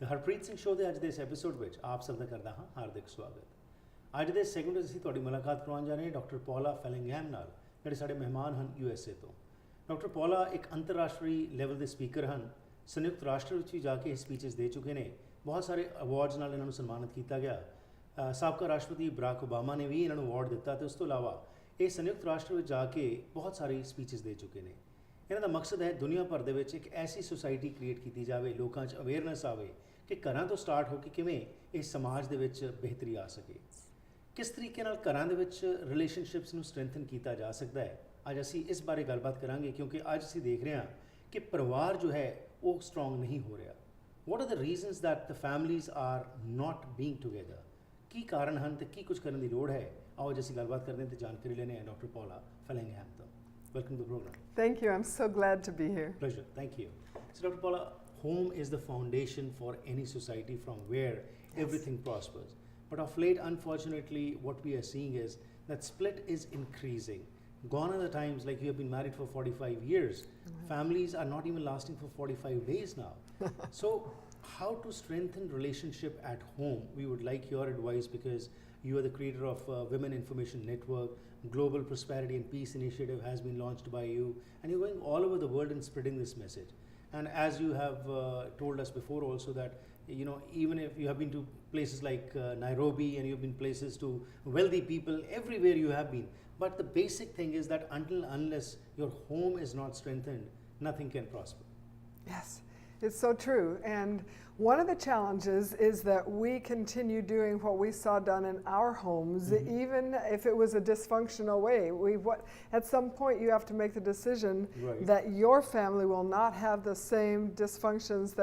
Harpreet Singh show ਦੇ ਅੱਜ ਦੇ ਇਸ ਐਪੀਸੋਡ ਵਿੱਚ ਆਪ ਸਭ ਦਾ ਕਰਦਾ ਹਾਂ ਹਾਰਦਿਕ ਸਵਾਗਤ। ਅੱਜ ਦੇ ਸੈਗਮੈਂਟ ਵਿੱਚ ਅਸੀਂ ਤੁਹਾਡੀ ਮੁਲਾਕਾਤ ਕਰਵਾਉਣ ਜਾ ਰਹੇ ਹਾਂ ਡਾਕਟਰ ਪੌਲਾ ਫੈਲਿੰਗਹੈਮ ਨਾਲ, ਜਿਹੜੇ ਸਾਡੇ ਮਹਿਮਾਨ ਹਨ USA ਤੋਂ। ਡਾਕਟਰ ਪੌਲਾ ਇੱਕ ਅੰਤਰਰਾਸ਼ਟਰੀ ਲੈਵਲ ਦੇ ਸਪੀਕਰ ਹਨ। ਸੰਯੁਕਤ ਰਾਸ਼ਟਰ ਵਿੱਚ ਵੀ ਜਾ ਕੇ ਇਹ ਸਪੀਚਸ ਦੇ ਚੁੱਕੇ ਨੇ। ਬਹੁਤ ਸਾਰੇ ਅਵਾਰਡਸ ਨਾਲ ਇਹਨਾਂ ਨੂੰ ਸਨਮਾਨਿਤ ਕੀਤਾ ਗਿਆ। ਸਾਬਕਾ ਰਾਸ਼ਟਰਪਤੀ ਬਰਾਕ ਓਬਾਮਾ ਨੇ ਵੀ ਇਹਨਾਂ ਨੂੰ ਅਵਾਰਡ ਦਿੱਤਾ ਤੇ ਉਸ ਤੋਂ ਇਲਾਵਾ ਇਹ ਸੰਯੁਕਤ ਰਾਸ਼ਟਰ ਵਿੱਚ ਜਾ ਕੇ ਬਹੁਤ ਸਾਰੀ ਸਪੀਚਸ ਦੇ ਚੁੱਕੇ ਨੇ। ਇਹਨਾਂ ਦਾ ਮਕਸਦ ਹੈ ਦੁਨੀਆ ਭਰ ਦੇ ਵਿੱਚ ਇੱਕ ਐਸੀ ਸੁਸਾਇਟੀ ਕ੍ਰੀਏਟ ਕੀਤੀ ਜਾਵੇ, ਲੋਕਾਂ 'ਚ ਅਵੇਅਰਨੈਸ ਆਵੇ ਕਿ ਘਰਾਂ ਤੋਂ ਸਟਾਰਟ ਹੋ ਕੇ ਕਿਵੇਂ ਇਸ ਸਮਾਜ ਦੇ ਵਿੱਚ ਬਿਹਤਰੀ ਆ ਸਕੇ, ਕਿਸ ਤਰੀਕੇ ਨਾਲ ਘਰਾਂ ਦੇ ਵਿੱਚ ਰਿਲੇਸ਼ਨਸ਼ਿਪਸ ਨੂੰ ਸਟਰੈਂਥਨ ਕੀਤਾ ਜਾ ਸਕਦਾ ਹੈ। ਅੱਜ ਅਸੀਂ ਇਸ ਬਾਰੇ ਗੱਲਬਾਤ ਕਰਾਂਗੇ ਕਿਉਂਕਿ ਅੱਜ ਅਸੀਂ ਦੇਖ ਰਹੇ ਹਾਂ ਕਿ ਪਰਿਵਾਰ ਜੋ ਹੈ ਉਹ ਸਟਰੋਂਗ ਨਹੀਂ ਹੋ ਰਿਹਾ। What are the reasons that the families are not being together? ਕੀ ਕਾਰਨ ਹਨ ਤੇ ਕੀ ਕੁਝ ਕਰਨ ਦੀ ਲੋੜ ਹੈ? ਆਓ ਅੱਜ ਅਸੀਂ ਗੱਲਬਾਤ ਕਰਦੇ ਹਾਂ ਤੇ ਜਾਣਕਾਰੀ ਲੈਣੇ ਹਾਂ ਡਾਕਟਰ ਪੌਲਾ ਫੈਲਿੰਗਹੈਮ ਤੋਂ। Welcome to the program. Thank you. I'm so glad to be here. Pleasure. Thank you. So, Dr. Paula, home is the foundation for any society from where everything prospers. But of late, unfortunately, what we are seeing is that split is increasing. Gone are the times like you have been married for 45 years. Families are not even lasting for 45 days now. So, how to strengthen relationship at home? We would like your advice because you are the creator of Women Information Network. Global Prosperity and Peace Initiative has been launched by you, and you're going all over the world and spreading this message. And as you have told us before also that, you know, even if you have been to places like Nairobi and you've been places to wealthy people, everywhere you have been. But the basic thing is that unless your home is not strengthened, nothing can prosper. Yes. It's so true. And one of the challenges is that we continue doing what we saw done in our homes, even if it was a dysfunctional way. At some point, you have to make the decision that your family will not have the same dysfunctions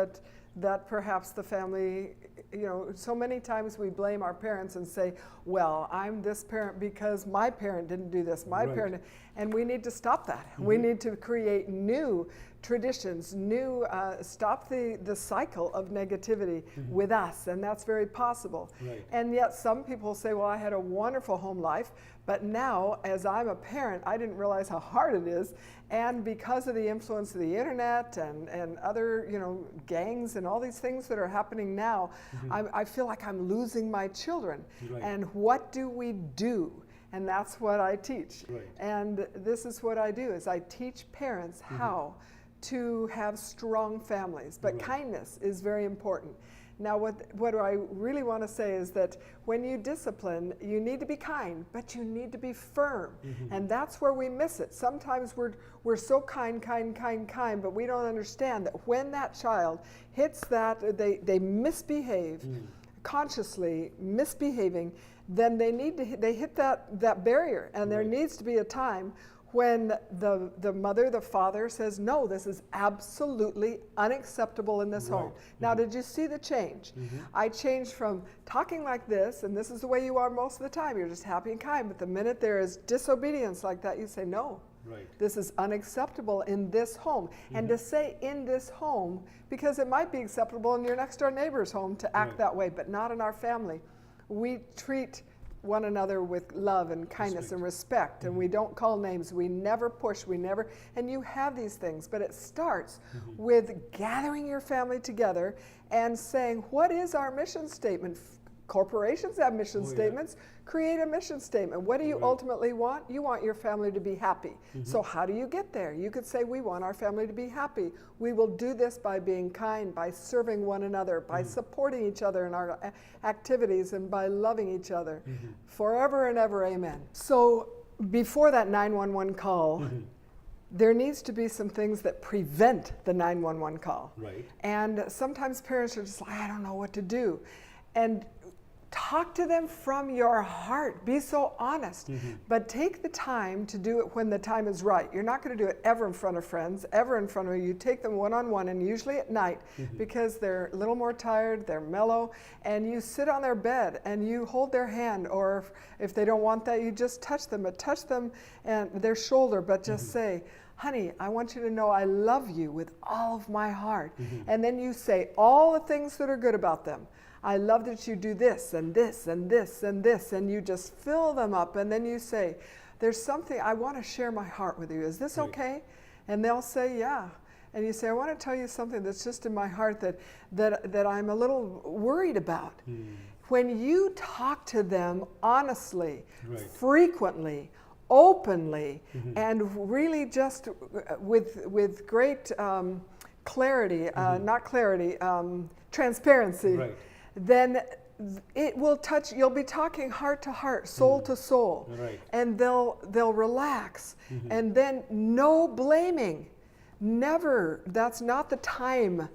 that perhaps the family, you know, so many times we blame our parents and say, well, I'm this parent because my parent didn't do this, my parent, and we need to stop that. We need to create new traditions, stop the cycle of negativity with us, and that's very possible. And yet some people say, well, I had a wonderful home life, but now as I'm a parent, I didn't realize how hard it is, and because of the influence of the internet and other, you know, gangs and all these things that are happening now, I feel like I'm losing my children. And what do we do? And that's what I teach. And this is what I do, is I teach parents how to have strong families. But kindness is very important. Now what I really want to say is that when you discipline, you need to be kind, but you need to be firm. And that's where we miss it. Sometimes we're so kind, but we don't understand that when that child hits that, they misbehave, consciously misbehaving, then they hit that barrier, and there needs to be a time when the mother, the father says, no, this is absolutely unacceptable in this home. Now, did you see the change? I changed from talking like this, and this is the way you are most of the time, you're just happy and kind, but the minute there is disobedience like that, you say, no, this is unacceptable in this home. And to say in this home, because it might be acceptable in your next door neighbor's home to act that way, but not in our family. We treat one another with love and kindness and respect, and we don't call names, we never push, and you have these things, but it starts with gathering your family together and saying, what is our mission statement? Corporations have mission statements. Create a mission statement. What do you ultimately want? You want your family to be happy. So how do you get there? You could say, we want our family to be happy. We will do this by being kind, by serving one another, by supporting each other in our activities, and by loving each other. Forever and ever, amen. So before that 911 call, there needs to be some things that prevent the 911 call. And sometimes parents are just like, I don't know what to do. And talk to them from your heart. Be so honest. But take the time to do it when the time is right. You're not going to do it ever in front of friends, ever in front of you. You take them one-on-one, and usually at night, because they're a little more tired, they're mellow, and you sit on their bed and you hold their hand, or if they don't want that, you just touch them, but touch them and their shoulder, but just say, honey, I want you to know I love you with all of my heart. And then you say all the things that are good about them. I love that you do this and this and this and this, and you just fill them up. And then you say, there's something, I want to share my heart with you. Is this okay? And they'll say, yeah. And you say, I want to tell you something that's just in my heart that I'm a little worried about. When you talk to them honestly, frequently, openly, and really just with great clarity, not clarity, transparency, then it will touch, you'll be talking heart to heart, soul to soul, and they'll relax. And then no blaming. Never, that's not the time.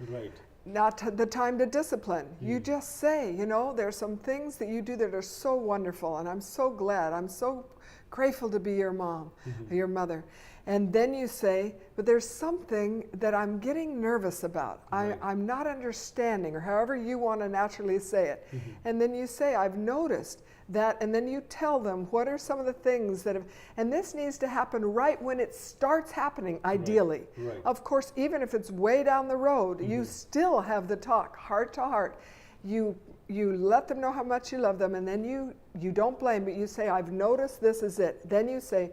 Not the time to discipline. You just say, you know, there's some things that you do that are so wonderful, and I'm so glad, I'm so grateful to be your mom, your mother. And then you say, but there's something that I'm getting nervous about. I'm not understanding, or however you want to naturally say it. And then you say, I've noticed that, and then you tell them what are some of the things that have, and this needs to happen right when it starts happening, ideally. Of course, even if it's way down the road, you still have the talk, heart to heart. You let them know how much you love them, and then you don't blame, but you say, I've noticed this is it. Then you say,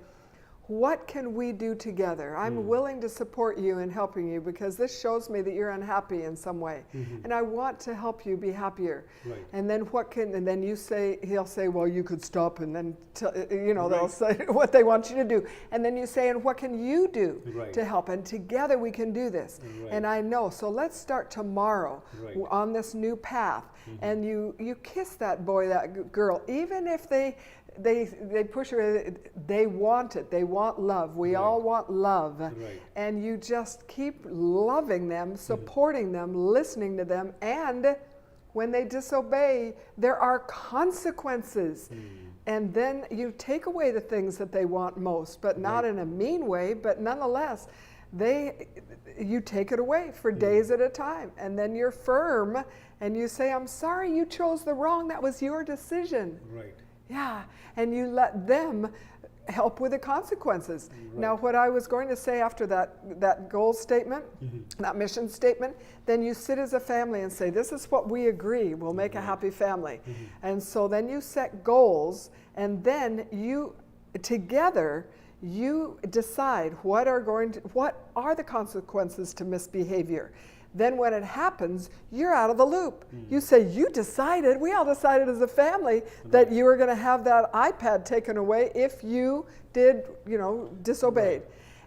what can we do together? I'm willing to support you in helping you, because this shows me that you're unhappy in some way. And I want to help you be happier. And then and then you say, he'll say, well, you could stop, and then, you know, they'll say what they want you to do. And then you say, and what can you do to help? And together we can do this. And I know, so let's start tomorrow on this new path. And you kiss that boy, that girl, even if they push her, they want it, they want love. We all want love. And you just keep loving them, supporting them, listening to them, and when they disobey, there are consequences. And then you take away the things that they want most, but not in a mean way, but nonetheless, you take it away for days at a time. And then you're firm, and you say, I'm sorry you chose the wrong, that was your decision. Yeah, and you let them help with the consequences. Now, what I was going to say after that goal statement, that mission statement, then you sit as a family and say, this is what we agree will make a happy family. And so then you set goals, and then together, you decide what are the consequences to misbehavior. Then when it happens, you're out of the loop. You say, we all decided as a family that you were going to have that iPad taken away if you did, disobeyed.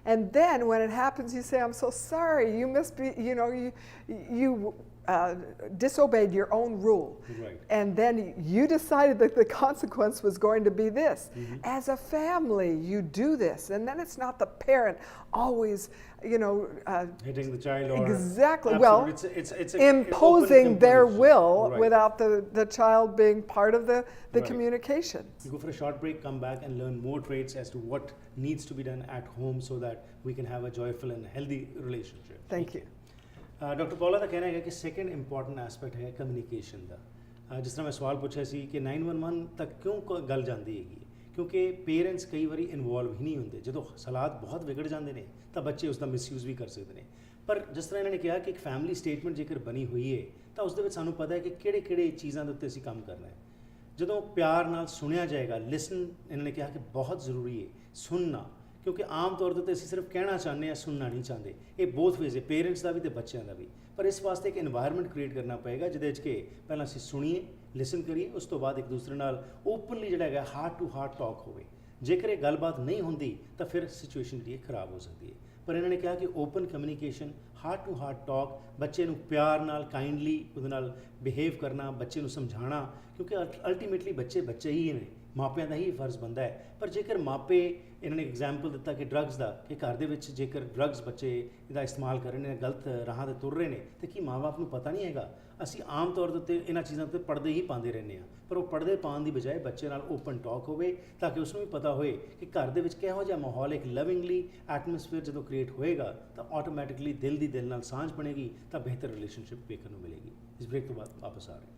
And then when it happens, you say, I'm so sorry, you disobeyed your own rule. And then you decided that the consequence was going to be this. As a family, you do this. And then it's not the parent always, hitting the child, or exactly. Well, it's imposing their will without the child being part of the communication. We go for a short break, come back and learn more traits as to what needs to be done at home so that we can have a joyful and healthy relationship. Thank you. Doctor पॉला का कहना है कि second important expect है communication का जिस तरह मैं सवाल पूछा सी कि 911 तक क्यों गल जाती हैगी क्योंकि पेरेंट्स कई बार इन्वॉल्व ही नहीं होंगे जो हालात बहुत विगड़ जाते हैं तो बच्चे उसका मिसयूज़ भी कर सकते हैं पर जिस तरह इन्होंने कहा कि एक फैमिली स्टेटमेंट जेकर बनी हुई है तो उसके सानू पता है कि किहड़े चीज़ों के उत्ते असीं काम करना है जो प्यार नाल सुनिया जाएगा लिसन इन्होंने कहा कि बहुत ज़रूरी है सुनना क्योंकि आम तौर पर असीं सिर्फ कहना चाहते हैं सुनना नहीं चाहते ये बोथ वेज है पेरेंट्स का भी तो बच्चों का भी पर इस वास्ते एक एनवायरनमेंट क्रिएट करना पएगा जिहदे कि पहलां असीं सुनीए लिसन करिए उस तो बाद एक दूसरे नाल ओपनली जिहड़ा है हार्ट टू हार्ट टॉक होवे जेकर ये गलबात नहीं होंदी तो फिर सिचुएशन जी खराब हो सकती है पर इन्होंने कहा कि open communication heart to heart talk बच्चे नूं प्यार नाल काइंडली उहदे नाल बिहेव करना बच्चे नूं समझाना क्योंकि अल्टीमेटली बच्चे ही ने मापिਆਂ ਦਾ ਹੀ फर्ज बनता है पर जेकर मापे इन्होंने एग्जाम्पल दिता कि ड्रग्स का कि घर के जेकर ड्रग्स बच्चे इसका इस्तेमाल कर रहे हैं गलत राह से तुर रहे हैं तो कि माँ बाप को पता नहीं है असी आम तौर के उत्ते इन्हां चीज़ों पर पर्दे ही पाते रहने पर वो पर्दे पाने की बजाय बच्चे नाल ओपन टॉक होवे ताकि उसनूं भी पता होए कि घर के किहो जिहा माहौल एक लविंगली एटमोसफेयर जो क्रिएट होएगा तो ऑटोमैटिकली दिल की दिल नाल सांझ बनेगी तो बेहतर रिलेशनशिप देखने को मिलेगी इस ब्रेक तो बाद वापस आ रहे हैं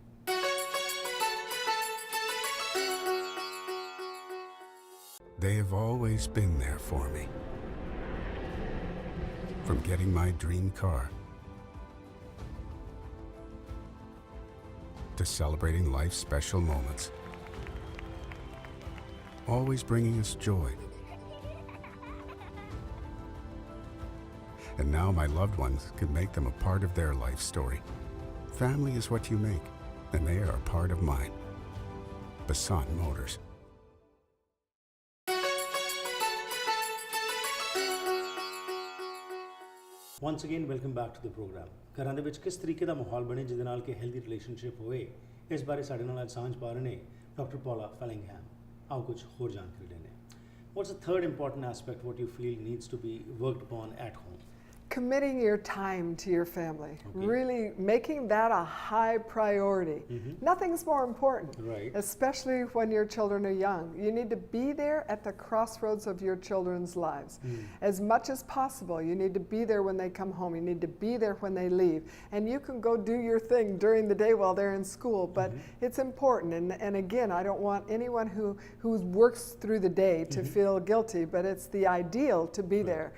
They have always been there for me. From getting my dream car to celebrating life's special moments, always bringing us joy. And now my loved ones can make them a part of their life story. Family is what you make, and they are a part of mine. Basant Motors. Once again, welcome back to the program. ਘਰਾਂ ਦੇ ਵਿੱਚ ਕਿਸ ਤਰੀਕੇ ਦਾ ਮਾਹੌਲ ਬਣੇ ਜਿਹਦੇ ਨਾਲ ਕਿ ਹੈਲਦੀ ਰਿਲੇਸ਼ਨਸ਼ਿਪ ਹੋਏ, ਇਸ ਬਾਰੇ ਸਾਡੇ ਨਾਲ ਅੱਜ ਸਾਂਝ ਪਾ ਰਹੇ ਨੇ ਡਾਕਟਰ ਪੌਲਾ ਫੈਲਿੰਗਹੈਮ। ਆਓ ਕੁਝ ਹੋਰ ਜਾਣਕਾਰੀ ਲੈਂਦੇ ਹਾਂ। What's the third important aspect what you feel needs to be worked upon at home? Committing your time to your family, really making that a high priority. Nothing's more important, especially when your children are young. You need to be there at the crossroads of your children's lives. As much as possible, you need to be there when they come home. You need to be there when they leave. And you can go do your thing during the day while they're in school, but it's important. And again, I don't want anyone who works through the day to feel guilty, but it's the ideal to be there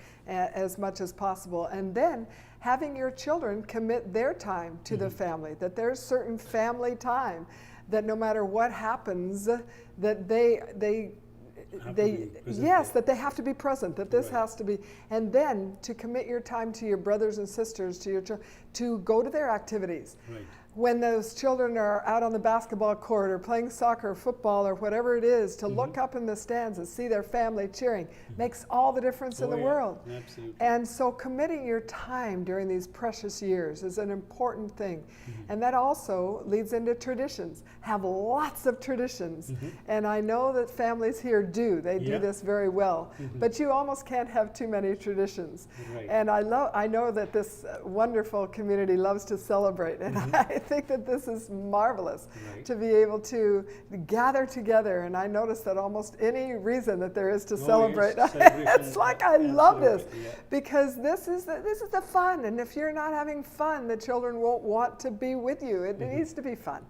as much as possible. And then having your children commit their time to the family, that there's certain family time that no matter what happens, that they that they have to be present, that this has to be, and then to commit your time to your brothers and sisters, to your to go to their activities. When those children are out on the basketball court or playing soccer or football or whatever it is, to look up in the stands and see their family cheering makes all the difference in the world. Absolutely. And so committing your time during these precious years is an important thing. And that also leads into traditions. Have lots of traditions. And I know that families here do. They do this very well. But you almost can't have too many traditions. And I know that this wonderful community loves to celebrate. And I think that this is marvelous to be able to gather together. And I notice that almost any reason that there is to celebrate, it's like I love this because this is the fun. And if you're not having fun, the children won't want to be with you. It needs to be fun.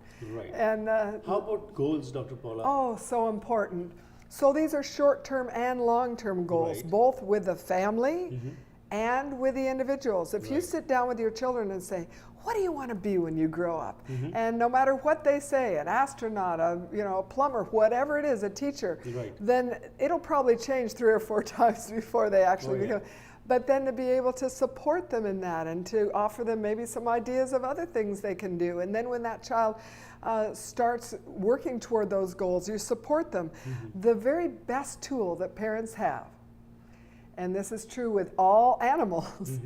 And how about goals, Dr. Paula? Oh, so important. So these are short-term and long-term goals, both with the family and with the individuals. If you sit down with your children and say, what do you want to be when you grow up? And no matter what they say, an astronaut, a plumber, whatever it is, a teacher, then it'll probably change 3 or 4 times before they actually become. But then to be able to support them in that and to offer them maybe some ideas of other things they can do. And then when that child starts working toward those goals, you support them. The very best tool that parents have, and this is true with all animals,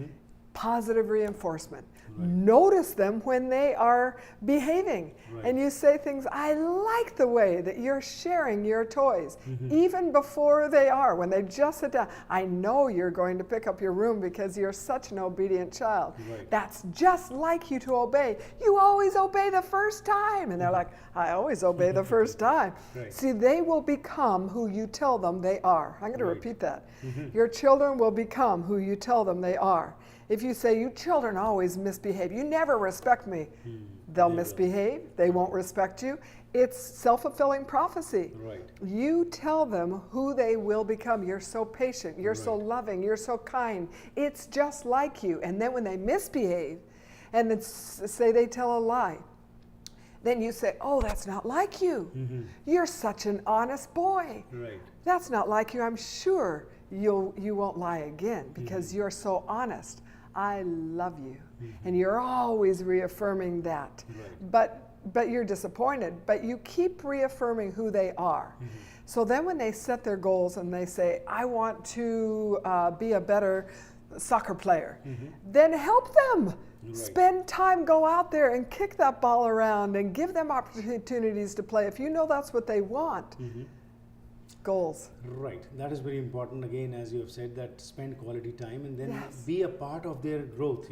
positive reinforcement. Notice them when they are behaving. And you say things, I like the way that you're sharing your toys, even before they are, when they just sit down. I know you're going to pick up your room because you're such an obedient child. That's just like you to obey. You always obey the first time. And they're like, I always obey the first time. See, they will become who you tell them they are. I'm going to repeat that. Your children will become who you tell them they are. If you say, you children always misbehave, you never respect me, they'll misbehave, they won't respect you. It's self-fulfilling prophecy. You tell them who they will become. You're so patient, you're so loving, you're so kind. It's just like you. And then when they misbehave, and then say they tell a lie, then you say, oh, that's not like you. You're such an honest boy. That's not like you. I'm sure you won't lie again because you're so honest. I love you. And you're always reaffirming that. But you're disappointed. But you keep reaffirming who they are. So then when they set their goals and they say, I want to be a better soccer player, then help them. Spend time, go out there and kick that ball around and give them opportunities to play. If you know that's what they want. Goals. That is very important. Again, as you have said, that spend quality time and then be a part of their growth,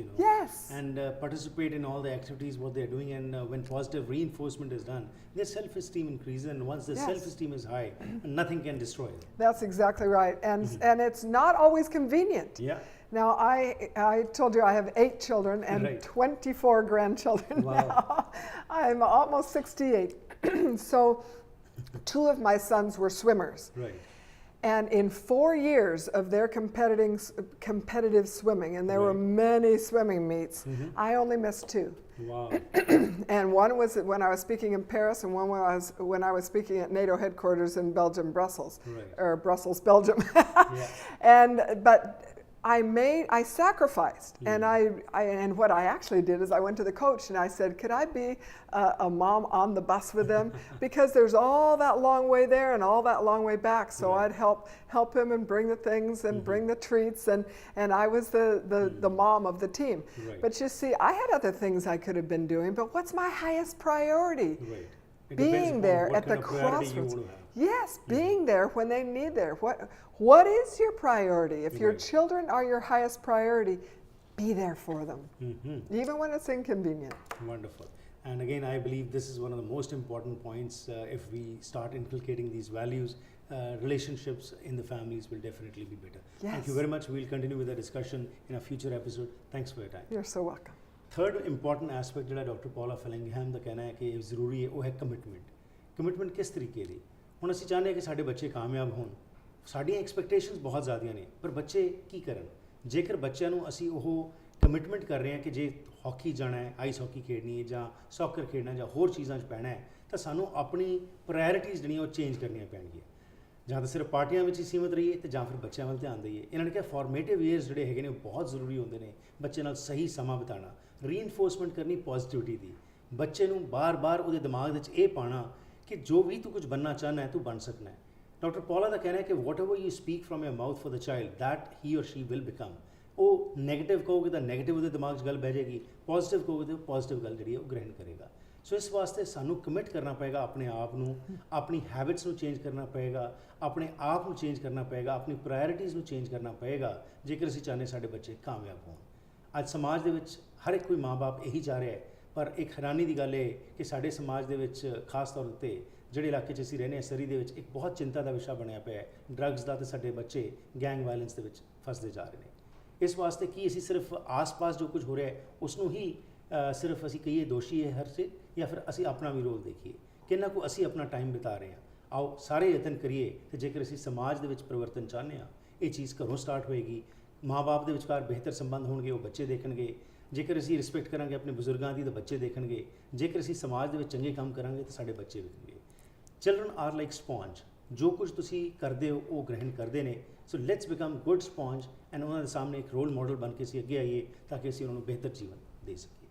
and participate in all the activities what they're doing. And when positive reinforcement is done, their self-esteem increases, and once their self-esteem is high, nothing can destroy it. That's exactly right. And it's not always convenient. Now, I told you I have 8 children and 24 grandchildren now. I'm almost 68. So 2 of my sons were swimmers. And in 4 years of their competitive swimming, and there were many swimming meets, I only missed 2. Wow. And one was when I was speaking in Paris, and one was when I was speaking at NATO headquarters in Belgium, Brussels, or Brussels, Belgium. But I sacrificed, and and what I actually did is I went to the coach and I said, could I be a mom on the bus with them? Because there's all that long way there and all that long way back, so I'd help him and bring the things and bring the treats, and I was the mom of the team. But you see, I had other things I could have been doing, but what's my highest priority? Being there at the crossroads. Yes, being there when they need there. What is your priority? If your children are your highest priority, be there for them, even when it's inconvenient. Wonderful. And again, I believe this is one of the most important points. If we start inculcating these values, relationships in the families will definitely be better. Thank you very much. We'll continue with the discussion in a future episode. Thanks for your time. You're so welcome. Third important aspect ਜਿਹੜਾ doctor ਪੌਲਾ ਫੈਲਿੰਗਹੈਮ ਦਾ ਕਹਿਣਾ ਹੈ ਕਿ ਜ਼ਰੂਰੀ ਹੈ ਉਹ ਹੈ commitment ਕਿਸ ਤਰੀਕੇ ਦੀ। ਹੁਣ ਅਸੀਂ ਚਾਹੁੰਦੇ ਹਾਂ ਕਿ ਸਾਡੇ ਬੱਚੇ ਕਾਮਯਾਬ ਹੋਣ, ਸਾਡੀਆਂ ਐਕਸਪੈਕਟੇਸ਼ਨਸ ਬਹੁਤ ਜ਼ਿਆਦੀਆਂ ਨੇ, ਪਰ ਬੱਚੇ ਕੀ ਕਰਨ? ਜੇਕਰ ਬੱਚਿਆਂ ਨੂੰ ਅਸੀਂ ਉਹ ਕਮਿਟਮੈਂਟ ਕਰ ਰਹੇ ਹਾਂ ਕਿ ਜੇ ਹਾਕੀ ਜਾਣਾ ਹੈ, ਆਈਸ ਹਾਕੀ ਖੇਡਣੀ ਹੈ ਜਾਂ ਸੌਕਰ ਖੇਡਣਾ ਜਾਂ ਹੋਰ ਚੀਜ਼ਾਂ 'ਚ ਪੈਣਾ ਹੈ, ਤਾਂ ਸਾਨੂੰ ਆਪਣੀ ਪ੍ਰਾਇਰਟੀਜ਼ ਜਿਹੜੀਆਂ ਉਹ ਚੇਂਜ ਕਰਨੀਆਂ ਪੈਣਗੀਆਂ। ਜਾਂ ਤਾਂ ਸਿਰਫ ਪਾਰਟੀਆਂ ਵਿੱਚ ਹੀ ਸੀਮਤ ਰਹੀਏ ਤੇ ਜਾਂ ਫਿਰ ਬੱਚਿਆਂ ਵੱਲ ਧਿਆਨ ਦਈਏ। ਇਹਨਾਂ ਨੇ ਕਿਹਾ ਫਾਰਮੇਟਿਵ ਈਅਰਸ ਜਿਹੜੇ ਹੈਗੇ ਨੇ ਉਹ ਬਹੁਤ ਜ਼ਰੂਰੀ ਹੁੰਦੇ ਨੇ, ਬੱਚੇ ਨਾਲ ਸਹੀ ਸਮਾਂ ਬਿਤਾਉਣਾ, ਰੀਇਨਫੋਰਸਮੈਂਟ ਕਰਨੀ ਪੋਜ਼ਿਟਿਵਿਟੀ ਦੀ, ਬੱਚੇ ਨੂੰ ਬਾਰ-ਬਾਰ ਉਹਦੇ ਦਿਮਾਗ ਵਿੱਚ ਇਹ ਪਾਉਣਾ ਕਿ ਜੋ ਵੀ ਤੂੰ ਕੁਝ ਬਣਨਾ ਚਾਹੁੰਦਾ ਹੈ ਤੂੰ ਬਣ ਸਕਣਾ ਹੈ। ਡਾਕਟਰ ਪੌਲਾ ਦਾ ਕਹਿਣਾ ਹੈ ਕਿ whatever you speak from your mouth for the child that he or she will become. ਉਹ ਨੈਗੇਟਿਵ ਕਹੋਗੇ ਤਾਂ ਨੈਗੇਟਿਵ ਉਹਦੇ ਦਿਮਾਗ 'ਚ ਗੱਲ ਬਹਿ ਜਾਏਗੀ, ਪੋਜ਼ਿਟਿਵ ਕਹੋਗੇ ਤਾਂ ਪੋਜ਼ਿਟਿਵ ਗੱਲ ਜਿਹੜੀ ਹੈ ਉਹ ਗ੍ਰਹਿਣ ਕਰੇਗਾ। ਸੋ ਇਸ ਵਾਸਤੇ ਸਾਨੂੰ ਕਮਿਟ ਕਰਨਾ ਪਏਗਾ ਆਪਣੇ ਆਪ ਨੂੰ, ਆਪਣੀ ਹੈਬਿਟਸ ਨੂੰ ਚੇਂਜ ਕਰਨਾ ਪਏਗਾ, ਆਪਣੇ ਆਪ ਨੂੰ ਚੇਂਜ ਕਰਨਾ ਪਏਗਾ, ਆਪਣੀ ਪ੍ਰਾਇਰਟੀਜ਼ ਨੂੰ ਚੇਂਜ ਕਰਨਾ ਪਏਗਾ ਜੇਕਰ ਅਸੀਂ ਚਾਹੁੰਦੇ ਸਾਡੇ ਬੱਚੇ ਕਾਮਯਾਬ ਹੋਣ। ਅੱਜ ਸਮਾਜ ਦੇ ਵਿੱਚ ਹਰ ਇੱਕ ਕੋਈ ਮਾਂ-ਬਾਪ ਇਹੀ ਚਾਹ ਰਿਹਾ ਹੈ, ਪਰ ਇੱਕ ਹੈਰਾਨੀ ਦੀ ਗੱਲ ਇਹ ਕਿ ਸਾਡੇ ਸਮਾਜ ਦੇ ਵਿੱਚ ਖਾਸ ਤੌਰ ਉੱਤੇ ਜਿਹੜੇ ਇਲਾਕੇ 'ਚ ਅਸੀਂ ਰਹਿੰਦੇ ਹਾਂ ਸਰੀ ਦੇ ਵਿੱਚ ਇੱਕ ਬਹੁਤ ਚਿੰਤਾ ਦਾ ਵਿਸ਼ਾ ਬਣਿਆ ਪਿਆ ਹੈ ਡਰੱਗਸ ਦਾ, ਅਤੇ ਸਾਡੇ ਬੱਚੇ ਗੈਂਗ ਵਾਇਲੈਂਸ ਦੇ ਵਿੱਚ ਫਸਦੇ ਜਾ ਰਹੇ ਨੇ। ਇਸ ਵਾਸਤੇ ਕੀ ਅਸੀਂ ਸਿਰਫ ਆਸ-ਪਾਸ ਜੋ ਕੁਝ ਹੋ ਰਿਹਾ ਹੈ ਉਸ ਨੂੰ ਹੀ ਸਿਰਫ ਅਸੀਂ ਕਹੀਏ ਦੋਸ਼ੀ ਹੈ ਹਰ ਸੇ, ਜਾਂ ਫਿਰ ਅਸੀਂ ਆਪਣਾ ਵੀ ਰੋਲ ਦੇਖੀਏ ਕਿੰਨਾ ਕੁ ਅਸੀਂ ਆਪਣਾ ਟਾਈਮ ਬਿਤਾ ਰਹੇ ਹਾਂ। ਆਓ ਸਾਰੇ ਯਤਨ ਕਰੀਏ ਕਿ ਜੇਕਰ ਅਸੀਂ ਸਮਾਜ ਦੇ ਵਿੱਚ ਪਰਿਵਰਤਨ ਚਾਹੁੰਦੇ ਹਾਂ, ਇਹ ਚੀਜ਼ ਘਰੋਂ ਸਟਾਰਟ ਹੋਏਗੀ। ਮਾਂ-ਬਾਪ ਦੇ ਵਿਚਕਾਰ ਬਿਹਤਰ ਸੰਬੰਧ ਹੋਣਗੇ, ਉਹ ਬੱਚੇ ਦੇਖਣਗੇ। ਜੇਕਰ ਅਸੀਂ ਰਿਸਪੈਕਟ ਕਰਾਂਗੇ ਆਪਣੇ ਬਜ਼ੁਰਗਾਂ ਦੀ ਤਾਂ ਬੱਚੇ ਦੇਖਣਗੇ। ਜੇਕਰ ਅਸੀਂ ਸਮਾਜ ਦੇ ਵਿੱਚ ਚੰਗੇ ਕੰਮ ਕਰਾਂਗੇ ਤਾਂ ਸਾਡੇ ਬੱਚੇ ਵੇਖਣਗੇ। ਚਿਲਡਰਨ ਆਰ ਲਾਈਕ ਸਪੌਂਜ, ਜੋ ਕੁਝ ਤੁਸੀਂ ਕਰਦੇ ਹੋ ਉਹ ਗ੍ਰਹਿਣ ਕਰਦੇ ਨੇ। So let's become good sponge and ਉਹਨਾਂ ਦੇ ਸਾਹਮਣੇ ਇੱਕ ਰੋਲ ਮਾਡਲ ਬਣ ਕੇ ਅਸੀਂ ਅੱਗੇ ਆਈਏ ਤਾਂ ਕਿ ਅਸੀਂ ਉਹਨਾਂ ਨੂੰ ਬਿਹਤਰ ਜੀਵਨ ਦੇ ਸਕੀਏ।